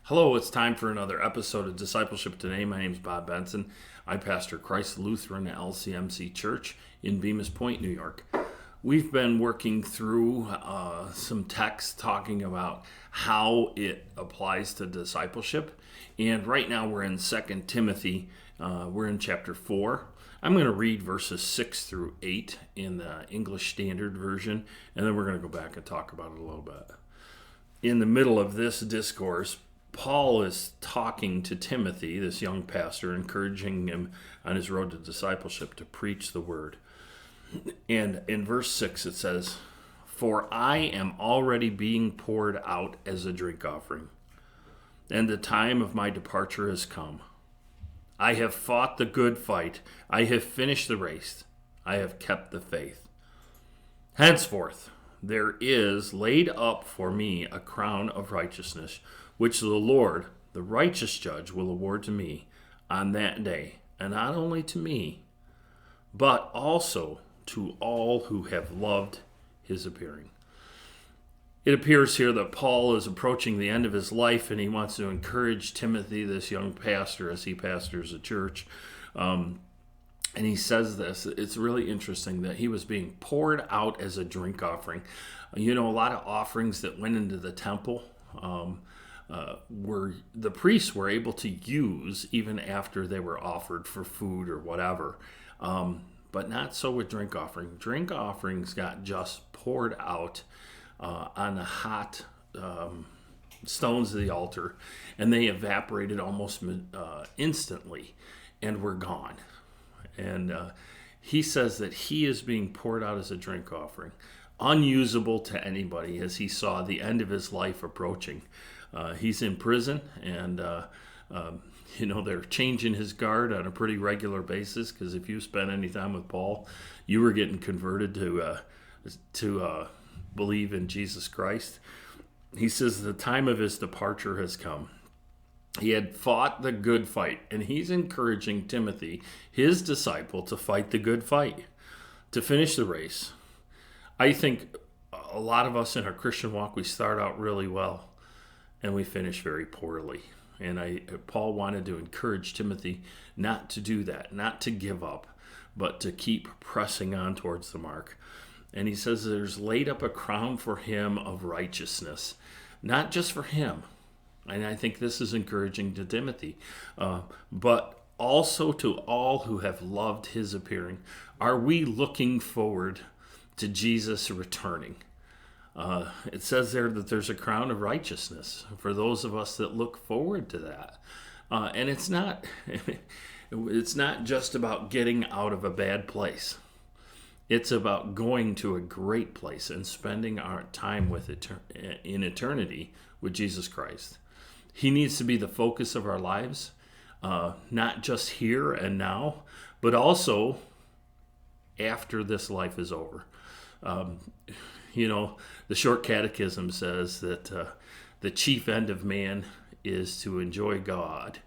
Hello, it's time for another episode of Discipleship Today. My name is Bob Benson. I pastor Christ Lutheran LCMC Church in Bemis Point, New York. We've been working through some texts talking about how it applies to discipleship. And right now we're in 2 Timothy. We're in chapter 4. I'm going to read verses 6 through 8 in the English Standard Version, and then we're going to go back and talk about it a little bit. In the middle of this discourse, Paul is talking to Timothy, this young pastor, encouraging him on his road to discipleship to preach the word. And in verse 6 it says, "For I am already being poured out as a drink offering, and the time of my departure has come. I have fought the good fight. I have finished the race. I have kept the faith. Henceforth there is laid up for me a crown of righteousness, which the Lord, the righteous judge, will award to me on that day, and not only to me, but also to all who have loved his appearing." It appears here that Paul is approaching the end of his life, and he wants to encourage Timothy, this young pastor, as he pastors a church. And he says this. It's really interesting that he was being poured out as a drink offering. You know, a lot of offerings that went into the temple were the priests were able to use even after they were offered for food or whatever. But not so with drink offering. Drink offerings got just poured out on the hot stones of the altar, and they evaporated almost instantly and were gone. And he says that he is being poured out as a drink offering, unusable to anybody as he saw the end of his life approaching. He's in prison, and they're changing his guard on a pretty regular basis, because if you spent any time with Paul, you were getting converted to believe in Jesus Christ. He says the time of his departure has come. He had fought the good fight, and he's encouraging Timothy, his disciple, to fight the good fight, to finish the race. I think a lot of us in our Christian walk, we start out really well, and we finish very poorly. And Paul wanted to encourage Timothy not to do that, not to give up, but to keep pressing on towards the mark. And he says there's laid up a crown for him of righteousness, not just for him. And I think this is encouraging to Timothy, but also to all who have loved his appearing. Are we looking forward to Jesus returning? It says there that there's a crown of righteousness for those of us that look forward to that. And it's not just about getting out of a bad place. It's about going to a great place and spending our time in eternity with Jesus Christ. He needs to be the focus of our lives, not just here and now, but also after this life is over. The short catechism says that the chief end of man is to enjoy God,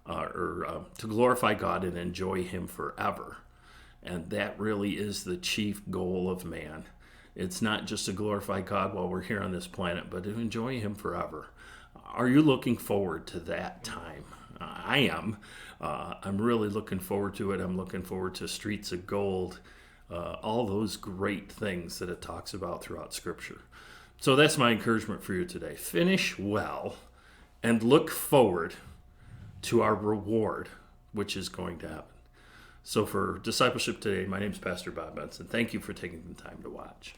or to glorify God and enjoy him forever. And that really is the chief goal of man. It's not just to glorify God while we're here on this planet, but to enjoy him forever. Are you looking forward to that time? I am. I'm really looking forward to it. I'm looking forward to streets of gold, all those great things that it talks about throughout Scripture. So that's my encouragement for you today. Finish well and look forward to our reward, which is going to happen. So for Discipleship Today, my name is Pastor Bob Benson. Thank you for taking the time to watch.